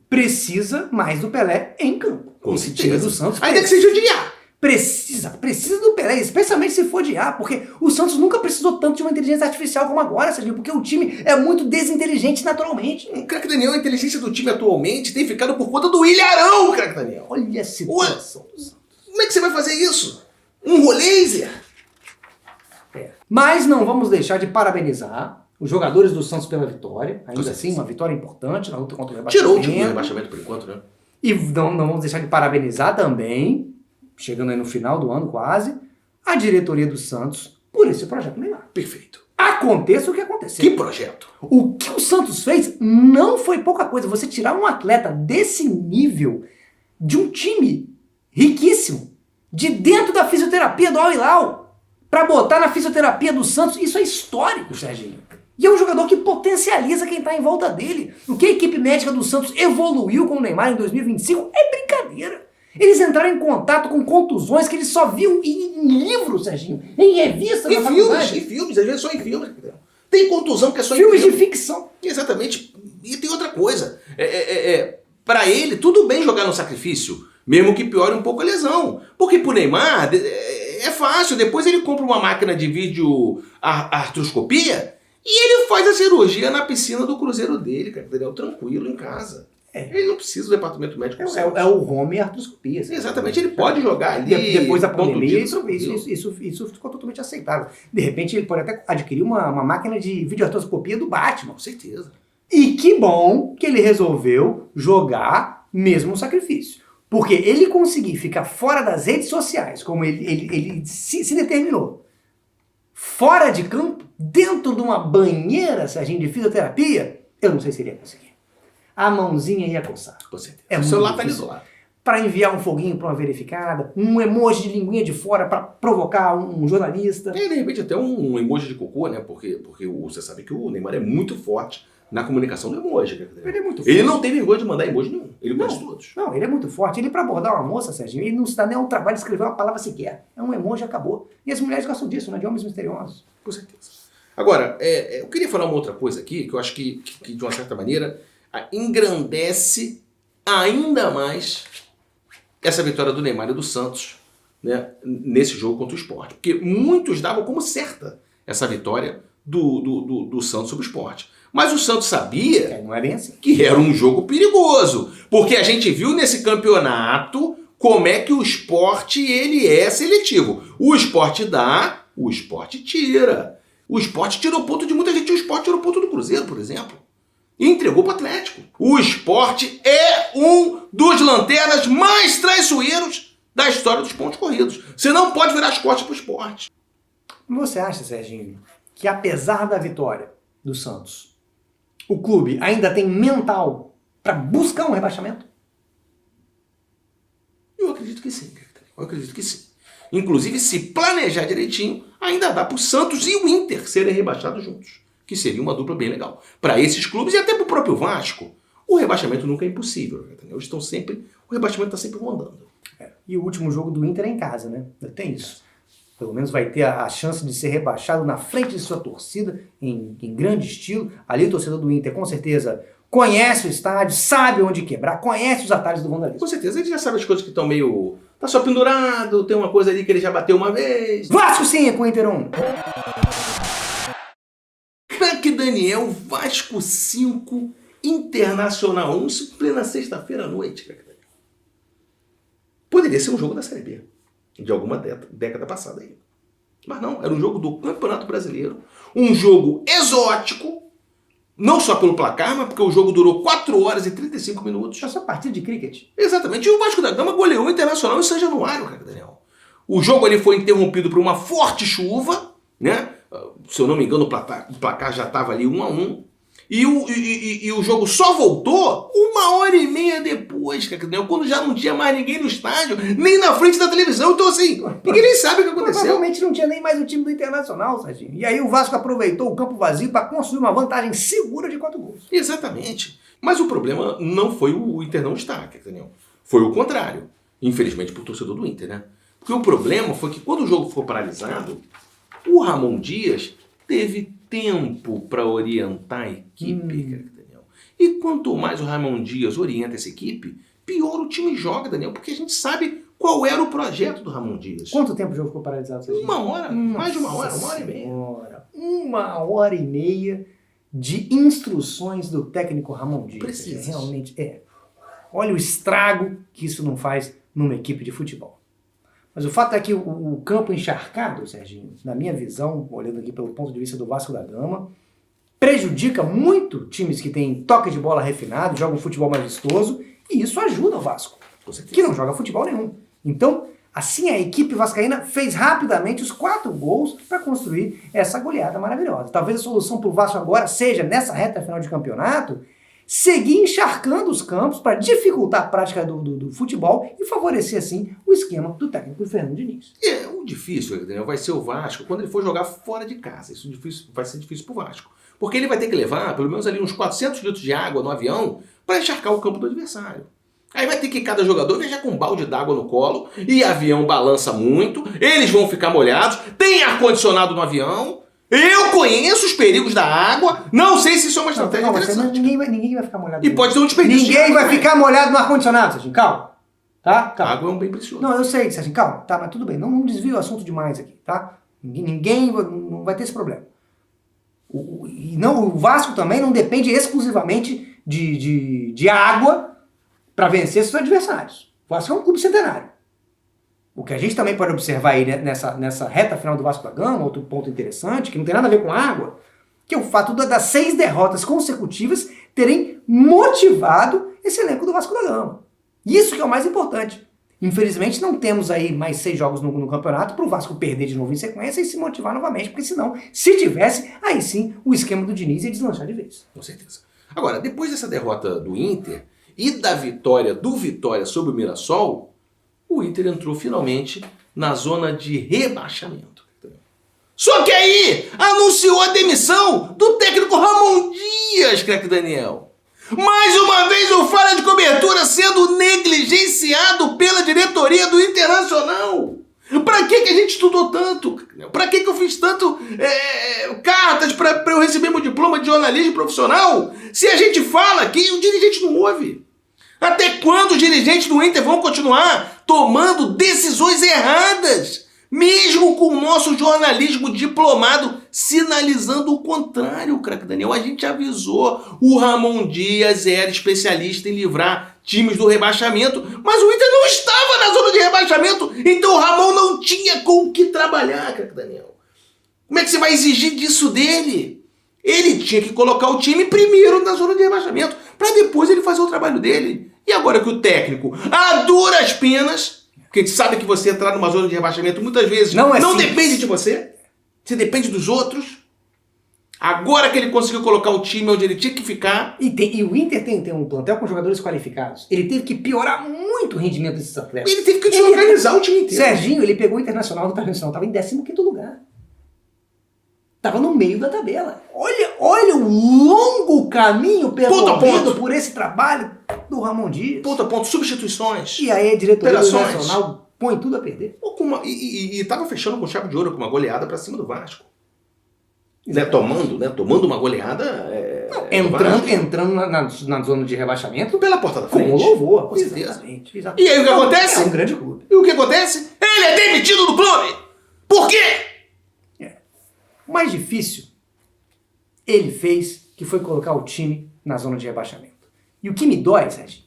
Speaker 1: precisa mais do Pelé em campo.
Speaker 2: Com
Speaker 1: Esse
Speaker 2: certeza.
Speaker 1: time do Santos
Speaker 2: Ainda que seja de IA.
Speaker 1: Precisa do Pelé, especialmente se for de A, porque o Santos nunca precisou tanto de uma inteligência artificial como agora, Serginho, porque o time é muito desinteligente naturalmente.
Speaker 2: O craque Daniel, a inteligência do time atualmente tem ficado por conta do Ilharão, craque Daniel.
Speaker 1: Olha a situação do Santos.
Speaker 2: Como é que você vai fazer isso? Um rollaser?
Speaker 1: Mas não vamos deixar de parabenizar os jogadores do Santos pela vitória. Ainda assim, uma vitória importante na luta contra o rebaixamento.
Speaker 2: Tirou o time do rebaixamento por enquanto, né?
Speaker 1: E não vamos deixar de parabenizar também, chegando aí no final do ano quase, a diretoria do Santos por esse projeto Neymar.
Speaker 2: Perfeito.
Speaker 1: Aconteça o que acontecer.
Speaker 2: Que projeto?
Speaker 1: O que o Santos fez não foi pouca coisa. Você tirar um atleta desse nível de um time riquíssimo, de dentro da fisioterapia do Al Hilal, para botar na fisioterapia do Santos, isso é histórico, Serginho. E é um jogador que potencializa quem está em volta dele. O que a equipe médica do Santos evoluiu com o Neymar em 2025 é brincadeira. Eles entraram em contato com contusões que eles só viam em livros, Serginho, em revistas.
Speaker 2: Em filmes, às vezes só em filmes. Tem contusão que é só em
Speaker 1: filmes de ficção.
Speaker 2: Exatamente. E tem outra coisa. Para ele, tudo bem jogar no sacrifício, mesmo que piore um pouco a lesão. Porque pro Neymar é fácil. Depois ele compra uma máquina de vídeo artroscopia e ele faz a cirurgia na piscina do cruzeiro dele, cara, tranquilo, em casa. Ele não precisa do departamento médico.
Speaker 1: É o home artroscopia.
Speaker 2: Exatamente, ele pode jogar ali.
Speaker 1: Depois da pandemia, isso ficou totalmente aceitável. De repente, ele pode até adquirir uma máquina de videoartroscopia do Batman.
Speaker 2: Com certeza.
Speaker 1: E que bom que ele resolveu jogar mesmo o sacrifício. Porque ele conseguir ficar fora das redes sociais, como ele se determinou, fora de campo, dentro de uma banheira, Serginho, de fisioterapia, eu não sei se ele ia conseguir. A mãozinha ia coçar.
Speaker 2: Com certeza. O celular tá ali do lado.
Speaker 1: Para enviar um foguinho para uma verificada, um emoji de linguinha de fora para provocar um jornalista.
Speaker 2: De repente até um emoji de cocô, né? Porque você sabe que o Neymar é muito forte na comunicação do emoji.
Speaker 1: Ele é muito forte.
Speaker 2: Ele não tem vergonha de mandar emoji nenhum. Ele gosta de todos.
Speaker 1: Não, ele é muito forte. Ele, para abordar uma moça, Serginho, ele não se dá nem ao trabalho de escrever uma palavra sequer. É um emoji e acabou. E as mulheres gostam disso, né? De homens misteriosos.
Speaker 2: Com certeza. Agora, eu queria falar uma outra coisa aqui, que eu acho que de uma certa maneira engrandece ainda mais essa vitória do Neymar e do Santos, né, nesse jogo contra o Sport. Porque muitos davam como certa essa vitória do Santos sobre o Sport. Mas o Santos sabia
Speaker 1: não é bem assim.
Speaker 2: Que era um jogo perigoso. Porque a gente viu nesse campeonato como é que o Sport ele é seletivo. O Sport dá, o Sport tira. O Sport tirou ponto de muita gente. O Sport tirou ponto do Cruzeiro, por exemplo. E entregou para o Atlético. O Sport é um dos lanternas mais traiçoeiros da história dos pontos corridos. Você não pode virar as costas para o Sport.
Speaker 1: Você acha, Serginho, que apesar da vitória do Santos, o clube ainda tem mental para buscar um rebaixamento?
Speaker 2: Eu acredito que sim. Eu acredito que sim. Inclusive, se planejar direitinho, ainda dá para o Santos e o Inter serem rebaixados juntos. Que seria uma dupla bem legal. Para esses clubes e até para o próprio Vasco, o rebaixamento nunca é impossível. Eles estão sempre, o rebaixamento está sempre rondando.
Speaker 1: E o último jogo do Inter é em casa, né? Tem isso. Pelo menos vai ter a chance de ser rebaixado na frente de sua torcida, em grande estilo. Ali o torcedor do Inter, com certeza, conhece o estádio, sabe onde quebrar, conhece os atalhos do vandalismo.
Speaker 2: Com certeza, ele já sabe as coisas que estão meio... Tá só pendurado, tem uma coisa ali que ele já bateu uma vez.
Speaker 1: Vasco 5, Inter 1.
Speaker 2: Daniel, Vasco 5, Internacional 1, isso plena sexta-feira à noite, craque Daniel. Poderia ser um jogo da Série B, de alguma década passada aí. Mas não, era um jogo do Campeonato Brasileiro, um jogo exótico, não só pelo placar, mas porque o jogo durou 4 horas e 35 minutos.
Speaker 1: Essa partida de cricket.
Speaker 2: Exatamente, e o Vasco da Gama goleou o Internacional em São Januário, craque Daniel. O jogo ali foi interrompido por uma forte chuva, né? Se eu não me engano, o placar já estava ali 1-1. E o jogo só voltou 1h30 depois, quando já não tinha mais ninguém no estádio, nem na frente da televisão. Então, assim, ninguém nem sabe o que aconteceu.
Speaker 1: Provavelmente não tinha nem mais o time do Internacional, Serginho. E aí o Vasco aproveitou o campo vazio para construir uma vantagem segura de 4 gols.
Speaker 2: Exatamente. Mas o problema não foi o Inter não estar, Daniel. Foi o contrário. Infelizmente pro torcedor do Inter, né? Porque o problema foi que quando o jogo ficou paralisado, o Ramon Dias teve tempo para orientar a equipe, Daniel. E quanto mais o Ramon Dias orienta essa equipe, pior o time joga, Daniel, porque a gente sabe qual era o projeto do Ramon Dias.
Speaker 1: Quanto tempo o jogo ficou paralisado, Serginho?
Speaker 2: 1 hora, mais de 1 hora, 1h30.
Speaker 1: 1h30 de instruções do técnico Ramon Dias.
Speaker 2: Precisa.
Speaker 1: Realmente é. Olha o estrago que isso não faz numa equipe de futebol. Mas o fato é que o campo encharcado, Serginho, na minha visão, olhando aqui pelo ponto de vista do Vasco da Gama, prejudica muito times que têm toque de bola refinado, jogam futebol mais vistoso, e isso ajuda o Vasco, que não joga futebol nenhum. Então, assim, a equipe vascaína fez rapidamente os 4 gols para construir essa goleada maravilhosa. Talvez a solução para o Vasco agora seja, nessa reta final de campeonato, seguir encharcando os campos para dificultar a prática do futebol e favorecer, assim, o esquema do técnico Fernando Diniz.
Speaker 2: O difícil, Daniel, vai ser o Vasco quando ele for jogar fora de casa. Isso vai ser difícil pro Vasco. Porque ele vai ter que levar pelo menos ali uns 400 litros de água no avião para encharcar o campo do adversário. Aí vai ter que cada jogador viajar com um balde d'água no colo, e avião balança muito, eles vão ficar molhados, tem ar-condicionado no avião. Eu conheço os perigos da água, não sei se isso é uma estratégia interessante.
Speaker 1: Ninguém vai ficar molhado.
Speaker 2: E pode ter um desperdício.
Speaker 1: Ninguém vai ficar molhado no ar-condicionado, Serginho. Calma. Tá? Calma.
Speaker 2: A água é um bem precioso.
Speaker 1: Não, eu sei, Serginho. Calma. Tá, mas tudo bem. Não desvia o assunto demais aqui, tá? Ninguém não vai ter esse problema. O Vasco também não depende exclusivamente de água para vencer seus adversários. O Vasco é um clube centenário. O que a gente também pode observar aí nessa reta final do Vasco da Gama, outro ponto interessante, que não tem nada a ver com água, que é o fato das 6 derrotas consecutivas terem motivado esse elenco do Vasco da Gama. Isso que é o mais importante. Infelizmente não temos aí mais 6 jogos no campeonato para o Vasco perder de novo em sequência e se motivar novamente, porque senão, se tivesse, aí sim o esquema do Diniz ia deslanchar de vez.
Speaker 2: Com certeza. Agora, depois dessa derrota do Inter e da vitória do Vitória sobre o Mirassol, o Inter entrou finalmente na zona de rebaixamento. Só que aí anunciou a demissão do técnico Ramon Dias, craque Daniel. Mais uma vez o falha de cobertura sendo negligenciado pela diretoria do Internacional. Pra que a gente estudou tanto? Pra que eu fiz tanto cartas pra eu receber meu diploma de jornalismo profissional? Se a gente fala aqui, o dirigente não ouve. Até quando os dirigentes do Inter vão continuar tomando decisões erradas? Mesmo com o nosso jornalismo diplomado sinalizando o contrário, craque Daniel. A gente avisou, o Ramon Dias era especialista em livrar times do rebaixamento, mas o Inter não estava na zona de rebaixamento, então o Ramon não tinha com o que trabalhar, craque Daniel. Como é que você vai exigir disso dele? Ele tinha que colocar o time primeiro na zona de rebaixamento, para depois ele fazer o trabalho dele. E agora que o técnico, a duras penas, porque a gente sabe que você entrar numa zona de rebaixamento muitas vezes não depende de você, você depende dos outros. Agora que ele conseguiu colocar o time onde ele tinha que ficar.
Speaker 1: E o Inter tem um plantel com jogadores qualificados. Ele teve que piorar muito o rendimento desses atletas.
Speaker 2: Ele teve que desorganizar o time inteiro.
Speaker 1: Serginho, ele pegou o Internacional do Internacional, estava em 15º lugar. Estava no meio da tabela. Olha o longo caminho percorrido por esse trabalho do Ramon Dias.
Speaker 2: Ponto a ponto, substituições.
Speaker 1: E aí a diretoria do Internacional põe tudo a perder.
Speaker 2: E estava fechando com chave de ouro, com uma goleada para cima do Vasco. Tomando uma goleada.
Speaker 1: Entrando na zona de rebaixamento
Speaker 2: pela porta da frente.
Speaker 1: Com louvor.
Speaker 2: Com certeza.
Speaker 1: Exatamente.
Speaker 2: E aí o que acontece?
Speaker 1: É um grande clube.
Speaker 2: E o que acontece? Ele é demitido do clube! Por quê?
Speaker 1: O mais difícil ele fez, que foi colocar o time na zona de rebaixamento. E o que me dói, Sérgio,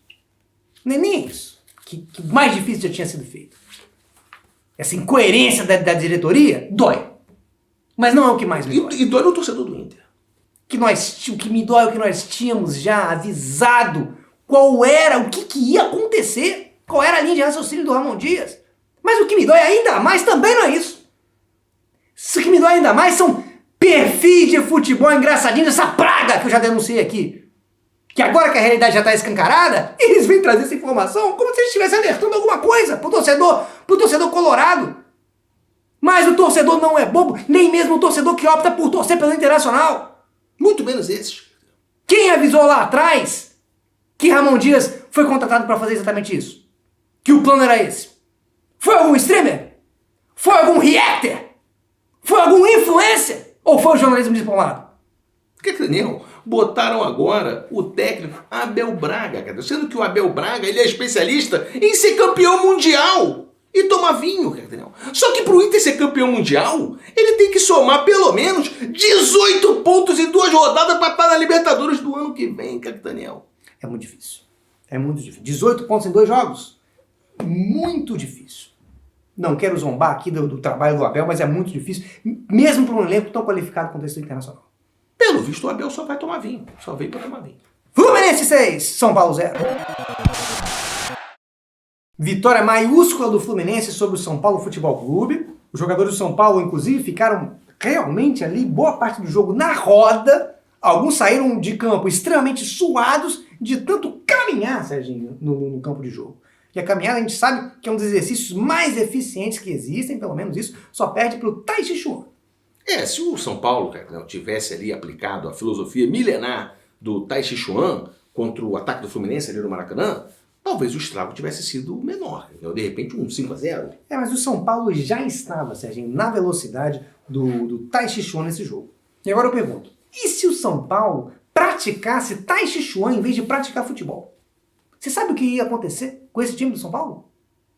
Speaker 1: não é nem isso, que o mais difícil já tinha sido feito. Essa incoerência da diretoria dói. Mas não é o que mais me dói.
Speaker 2: E dói no torcedor do Inter.
Speaker 1: O que me dói é o que nós tínhamos já avisado qual era, o que ia acontecer, qual era a linha de raciocínio do Ramon Dias. Mas o que me dói ainda mais também não é isso. O que me dói ainda mais são perfis de futebol engraçadinhos, essa praga que eu já denunciei aqui. Que agora que a realidade já está escancarada, eles vêm trazer essa informação como se eles estivessem alertando alguma coisa pro torcedor colorado. Mas o torcedor não é bobo, nem mesmo o torcedor que opta por torcer pelo Internacional.
Speaker 2: Muito menos esses.
Speaker 1: Quem avisou lá atrás que Ramon Dias foi contratado para fazer exatamente isso? Que o plano era esse? Foi algum streamer? Foi algum reactor? Foi algum influencer? Ou foi o jornalismo diplomado?
Speaker 2: Que Daniel, botaram agora o técnico Abel Braga, cara. Sendo que o Abel Braga ele é especialista em ser campeão mundial e tomar vinho, cara, Daniel. Só que pro Inter ser campeão mundial, ele tem que somar pelo menos 18 pontos em 2 rodadas para estar na Libertadores do ano que vem, cara, Daniel.
Speaker 1: É muito difícil. É muito difícil. 18 pontos em 2 jogos? Muito difícil. Não quero zombar aqui do trabalho do Abel, mas é muito difícil, mesmo para um elenco tão qualificado quanto esse do Internacional.
Speaker 2: Pelo visto, o Abel só vai tomar vinho. Só veio para tomar vinho.
Speaker 1: Fluminense 6, São Paulo 0. Vitória maiúscula do Fluminense sobre o São Paulo Futebol Clube. Os jogadores do São Paulo, inclusive, ficaram realmente ali boa parte do jogo na roda. Alguns saíram de campo extremamente suados de tanto caminhar, Serginho, no campo de jogo. E a caminhada a gente sabe que é um dos exercícios mais eficientes que existem, pelo menos isso, só perde para o Tai Chi Chuan.
Speaker 2: Se o São Paulo, cara, não tivesse ali aplicado a filosofia milenar do Tai Chi Chuan contra o ataque do Fluminense ali no Maracanã, talvez o estrago tivesse sido menor. Entendeu? De repente um 5-0.
Speaker 1: Mas o São Paulo já estava, Serginho, na velocidade do Tai Chi Chuan nesse jogo. E agora eu pergunto, e se o São Paulo praticasse Tai Chi Chuan em vez de praticar futebol? Você sabe o que ia acontecer com esse time do São Paulo?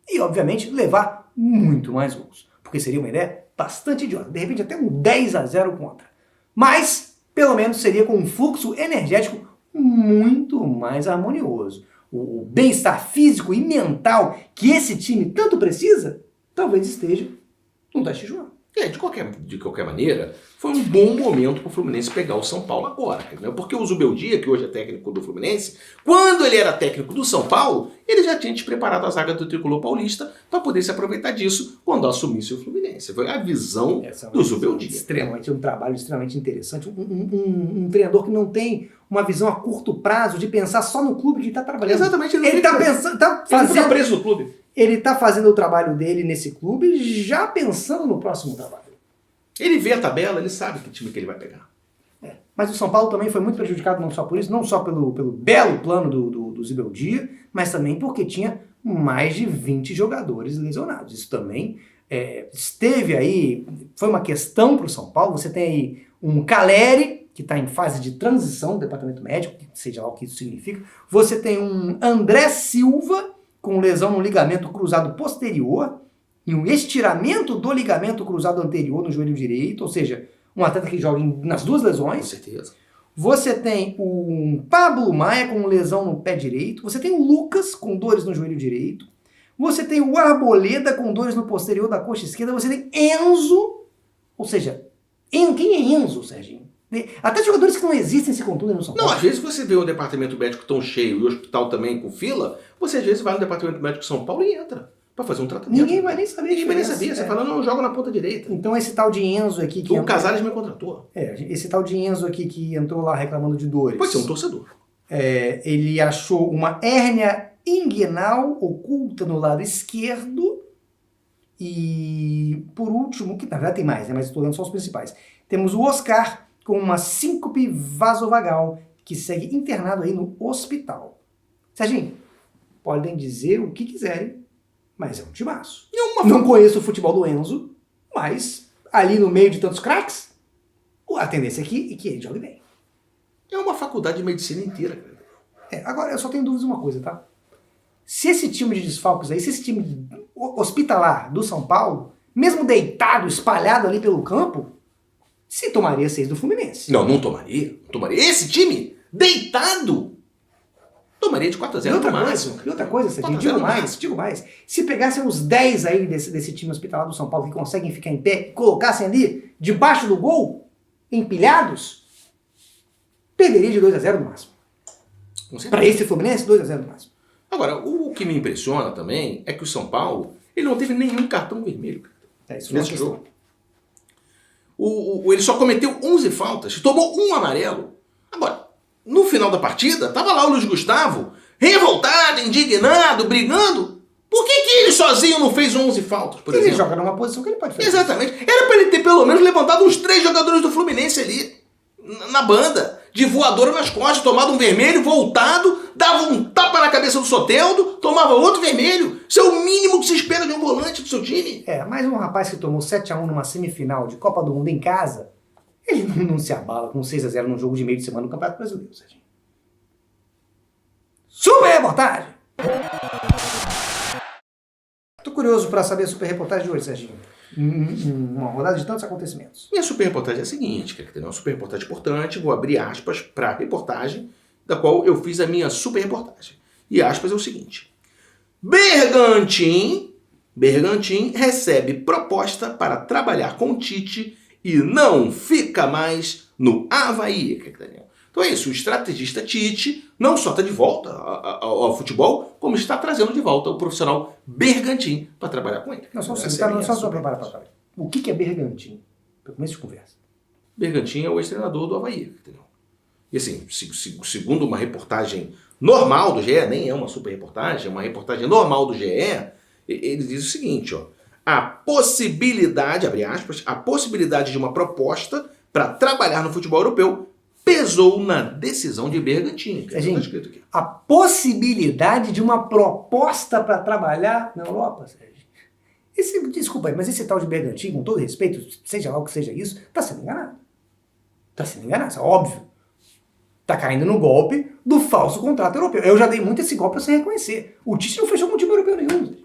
Speaker 1: E, obviamente, levar muito mais gols. Porque seria uma ideia bastante idiota. De repente, até um 10-0 contra. Mas, pelo menos, seria com um fluxo energético muito mais harmonioso. O bem-estar físico e mental que esse time tanto precisa, talvez esteja no Tai Chi Chuan.
Speaker 2: De qualquer maneira, foi um bom momento para o Fluminense pegar o São Paulo agora. Né? Porque o Zubeldia, que hoje é técnico do Fluminense, quando ele era técnico do São Paulo, ele já tinha preparado a zaga do Tricolor Paulista para poder se aproveitar disso quando assumisse o Fluminense. Foi a visão do Zubeldia.
Speaker 1: Um trabalho extremamente interessante. Um treinador que não tem uma visão a curto prazo de pensar só no clube que ele está trabalhando.
Speaker 2: Exatamente.
Speaker 1: Ele está pensando...
Speaker 2: Ele fica preso no clube.
Speaker 1: Ele está fazendo o trabalho dele nesse clube já pensando no próximo trabalho.
Speaker 2: Ele vê a tabela, ele sabe que time que ele vai pegar.
Speaker 1: Mas o São Paulo também foi muito prejudicado não só por isso, não só pelo belo plano do Zubeldia, mas também porque tinha mais de 20 jogadores lesionados. Isso também esteve aí, foi uma questão para o São Paulo. Você tem aí um Caleri, que está em fase de transição do departamento médico, seja lá o que isso significa. Você tem um André Silva, com lesão no ligamento cruzado posterior, e um estiramento do ligamento cruzado anterior no joelho direito, ou seja, um atleta que joga nas 2 lesões.
Speaker 2: Com certeza.
Speaker 1: Você tem o Pablo Maia com lesão no pé direito, você tem o Lucas com dores no joelho direito, você tem o Arboleda com dores no posterior da coxa esquerda, você tem Enzo, ou seja, quem é Enzo, Serginho? Até jogadores que não existem se contundem no São Paulo.
Speaker 2: Não, às vezes você vê o departamento médico tão cheio e o hospital também com fila, você às vezes vai no departamento médico de São Paulo e entra para fazer um tratamento.
Speaker 1: Ninguém vai nem saber.
Speaker 2: Ninguém vai nem saber. Você fala, não, eu jogo na ponta direita.
Speaker 1: Então esse tal de Enzo aqui...
Speaker 2: O Casares me contratou.
Speaker 1: Esse tal de Enzo aqui que entrou lá reclamando de dores.
Speaker 2: Pode ser um torcedor.
Speaker 1: Ele achou uma hérnia inguinal oculta no lado esquerdo. E por último, que na verdade tem mais, né? Mas estou dando só os principais. Temos o Oscar com uma síncope vasovagal que segue internado aí no hospital. Serginho, podem dizer o que quiserem, mas é um timaço. Não conheço o futebol do Enzo, mas ali no meio de tantos craques, a tendência aqui é que ele jogue bem.
Speaker 2: É uma faculdade de medicina inteira, cara.
Speaker 1: Agora, eu só tenho dúvidas de uma coisa, tá? Se esse time de desfalques aí, se esse time hospitalar do São Paulo, mesmo deitado, espalhado ali pelo campo, se se tomaria 6 do Fluminense.
Speaker 2: Não tomaria. Não tomaria. Esse time, deitado, tomaria de 4-0 no máximo.
Speaker 1: E outra coisa, Serginho, digo mais. Se pegassem os 10 aí desse time hospitalar do São Paulo que conseguem ficar em pé e colocassem ali, debaixo do gol, empilhados, perderia de 2-0 no máximo. Para esse Fluminense, 2-0 no máximo.
Speaker 2: Agora, o que me impressiona também é que o São Paulo, ele não teve nenhum cartão vermelho.
Speaker 1: Isso nesse jogo.
Speaker 2: Ele só cometeu 11 faltas, tomou um amarelo. Agora, no final da partida, tava lá o Luiz Gustavo, revoltado, indignado, brigando. Por que ele sozinho não fez 11 faltas, por exemplo?
Speaker 1: Ele joga numa posição que ele pode fazer.
Speaker 2: Exatamente. Era pra ele ter pelo menos levantado uns 3 jogadores do Fluminense ali, na banda, de voadora nas costas, tomado um vermelho, voltado, dava um tapa na cabeça do Soteldo, tomava outro vermelho. Isso é o mínimo que se espera de um volante do seu time.
Speaker 1: Mais um rapaz que tomou 7-1 numa semifinal de Copa do Mundo em casa, ele não se abala com 6-0 num jogo de meio de semana no Campeonato Brasileiro, Serginho. Super reportagem! Tô curioso para saber a super reportagem de hoje, Serginho. Uma rodada de tantos acontecimentos.
Speaker 2: Minha super reportagem é a seguinte, quer dizer, uma super reportagem importante, vou abrir aspas para a reportagem da qual eu fiz a minha super reportagem. E aspas é o seguinte: Bergantin recebe proposta para trabalhar com Tite e não fica mais no Avaí. Então é isso, o estrategista Tite não só está de volta ao futebol, como está trazendo de volta o profissional Bergantin para trabalhar com ele.
Speaker 1: O que é Bergantin? Para começo de conversa.
Speaker 2: Bergantin é o ex-treinador do Avaí. Entendeu? E assim, segundo uma reportagem normal do GE, nem é uma super reportagem, é uma reportagem normal do GE, ele diz o seguinte, ó: a possibilidade, abre aspas, a possibilidade de uma proposta para trabalhar no futebol europeu pesou na decisão de Bergantin.
Speaker 1: Gente, a possibilidade de uma proposta para trabalhar na Europa, Sérgio. Desculpa aí, mas esse tal de Bergantin, com todo respeito, seja lá o que seja isso, está sendo enganado. Está sendo enganado, isso é óbvio. Está caindo no golpe do falso contrato europeu. Eu já dei muito esse golpe sem reconhecer. O Tite não fechou com um time europeu nenhum.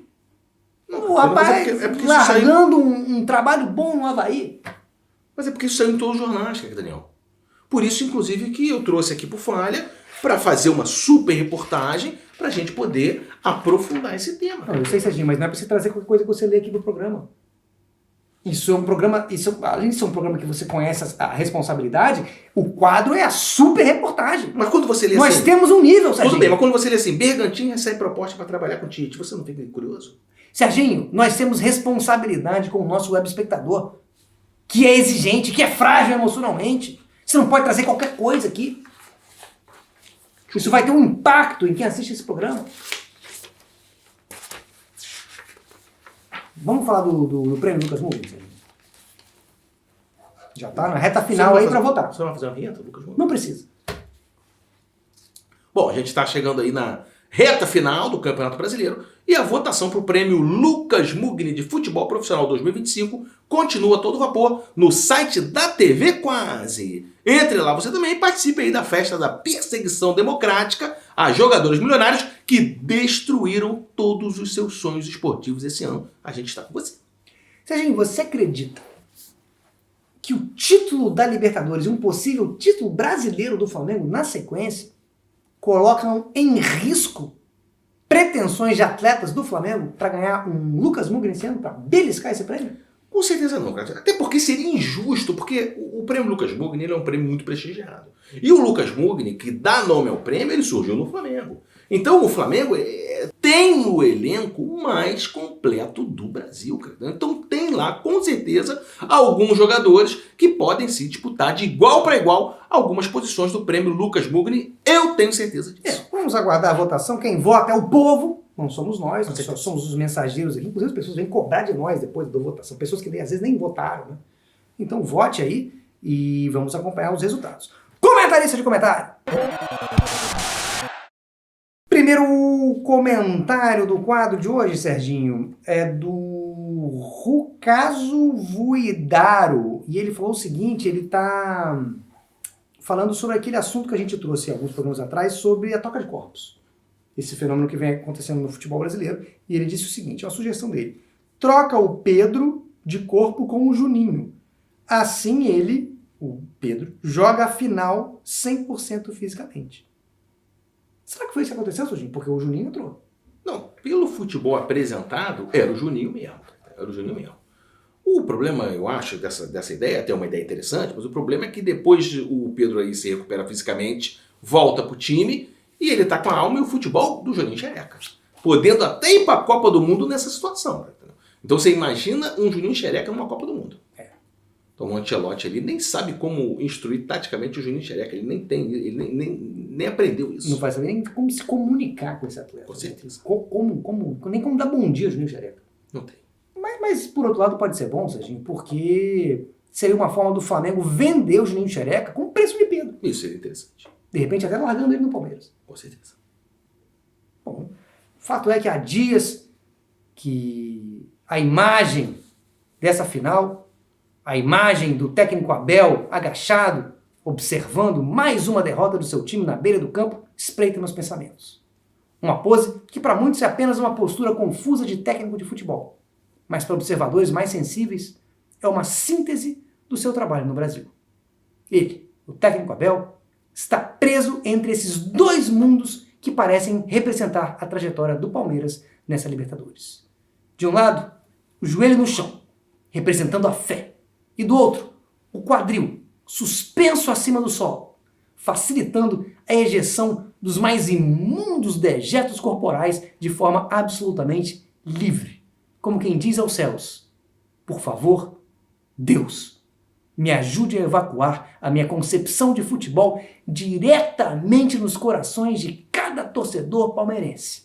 Speaker 1: O rapaz largando um trabalho bom no Avaí.
Speaker 2: Mas é porque isso saiu em todos os jornais, Daniel. Por isso, inclusive, que eu trouxe aqui pro Falha para fazer uma super reportagem para a gente poder aprofundar esse tema.
Speaker 1: Não, eu sei, Serginho, mas não é para você trazer qualquer coisa que você lê aqui pro programa. Isso é um programa, além de ser um programa que você conhece a responsabilidade, o quadro é a super reportagem.
Speaker 2: Mas quando você lê
Speaker 1: Nós
Speaker 2: assim...
Speaker 1: temos um nível, Serginho.
Speaker 2: Tudo bem, mas quando você lê assim, Bergantin recebe proposta para trabalhar com o Tite, você não fica curioso?
Speaker 1: Serginho, nós temos responsabilidade com o nosso web espectador, que é exigente, que é frágil emocionalmente. Você não pode trazer qualquer coisa aqui. Isso vai ter um impacto em quem assiste esse programa. Vamos falar do prêmio Lucas Mugni? Já tá na reta final aí para votar.
Speaker 2: Você vai fazer uma vinheta, Lucas Mugni?
Speaker 1: Não precisa.
Speaker 2: Bom, a gente está chegando aí na reta final do Campeonato Brasileiro e a votação para o prêmio Lucas Mugni de Futebol Profissional 2025 continua a todo vapor no site da TV Quase. Entre lá você também e participe aí da festa da perseguição democrática a jogadores milionários que destruíram todos os seus sonhos esportivos esse ano. A gente está com você.
Speaker 1: Serginho, você acredita que o título da Libertadores e um possível título brasileiro do Flamengo na sequência colocam em risco pretensões de atletas do Flamengo para ganhar um Lucas Mugni esse ano, para beliscar esse prêmio?
Speaker 2: Com certeza não, cara. Até porque seria injusto, porque o prêmio Lucas Mugni ele é um prêmio muito prestigiado. E o Lucas Mugni, que dá nome ao prêmio, ele surgiu no Flamengo. Então o Flamengo tem o elenco mais completo do Brasil, cara. Então tem lá, com certeza, alguns jogadores que podem se disputar de igual para igual algumas posições do prêmio Lucas Mugni. Eu tenho certeza disso.
Speaker 1: Vamos aguardar a votação. Quem vota é o povo. Não somos nós só somos os mensageiros aqui. Inclusive as pessoas vêm cobrar de nós depois da votação. Pessoas que às vezes nem votaram, né? Então vote aí e vamos acompanhar os resultados. Comentarista de comentário! Primeiro comentário do quadro de hoje, Serginho, é do Rucaso Vuidaro. E ele falou o seguinte, ele está falando sobre aquele assunto que a gente trouxe alguns programas atrás, sobre a troca de corpos. Esse fenômeno que vem acontecendo no futebol brasileiro. E ele disse o seguinte, a sugestão dele: troca o Pedro de corpo com o Juninho. Assim ele o Pedro, joga a final 100% fisicamente. Será que foi isso que aconteceu, Juninho? Porque o Juninho entrou.
Speaker 2: Não, pelo futebol apresentado, era o Juninho mesmo. Era o Juninho mesmo. O problema, eu acho, dessa ideia, até uma ideia interessante, mas o problema é que depois o Pedro aí se recupera fisicamente, volta pro time, e ele tá com a alma e o futebol do Juninho Xereca. Podendo até ir pra Copa do Mundo nessa situação. Então você imagina um Juninho Xereca numa Copa do Mundo. Então o Ancelotti ali nem sabe como instruir taticamente o Juninho Xereca. Ele nem tem, ele nem aprendeu isso.
Speaker 1: Não vai saber nem como se comunicar com esse atleta.
Speaker 2: Com certeza.
Speaker 1: Nem como dar bom dia ao Juninho Xereca.
Speaker 2: Não tem.
Speaker 1: Mas, por outro lado, pode ser bom, Serginho, porque seria uma forma do Flamengo vender o Juninho Xereca com preço de Pedro.
Speaker 2: Isso seria interessante.
Speaker 1: De repente, até largando ele no Palmeiras.
Speaker 2: Com certeza.
Speaker 1: Bom, o fato é que há dias que a imagem dessa final, a imagem do técnico Abel agachado, observando mais uma derrota do seu time na beira do campo, espreita meus pensamentos. Uma pose que para muitos é apenas uma postura confusa de técnico de futebol, mas para observadores mais sensíveis é uma síntese do seu trabalho no Brasil. Ele, o técnico Abel, está preso entre esses dois mundos que parecem representar a trajetória do Palmeiras nessa Libertadores. De um lado, o joelho no chão, representando a fé, e do outro, o quadril, suspenso acima do solo, facilitando a ejeção dos mais imundos dejetos corporais de forma absolutamente livre. Como quem diz aos céus: por favor, Deus, me ajude a evacuar a minha concepção de futebol diretamente nos corações de cada torcedor palmeirense.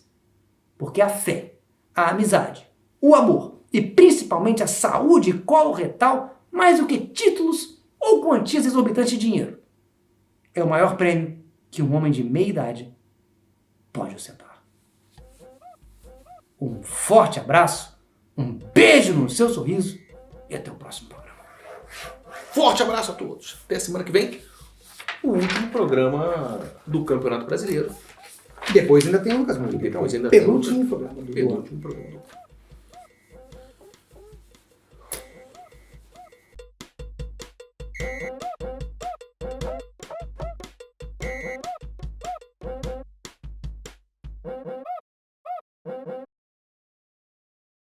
Speaker 1: Porque a fé, a amizade, o amor e principalmente a saúde coloretal, mais do que títulos ou quantias exorbitantes de dinheiro, é o maior prêmio que um homem de meia idade pode ostentar. Um forte abraço, um beijo no seu sorriso e até o próximo programa.
Speaker 2: Forte abraço a todos. Até semana que vem, o último programa do Campeonato Brasileiro.
Speaker 1: Depois ainda tem o Lucas Murilo.
Speaker 2: Depois ainda tem
Speaker 1: Penúltimo programa do
Speaker 2: penúltimo programa.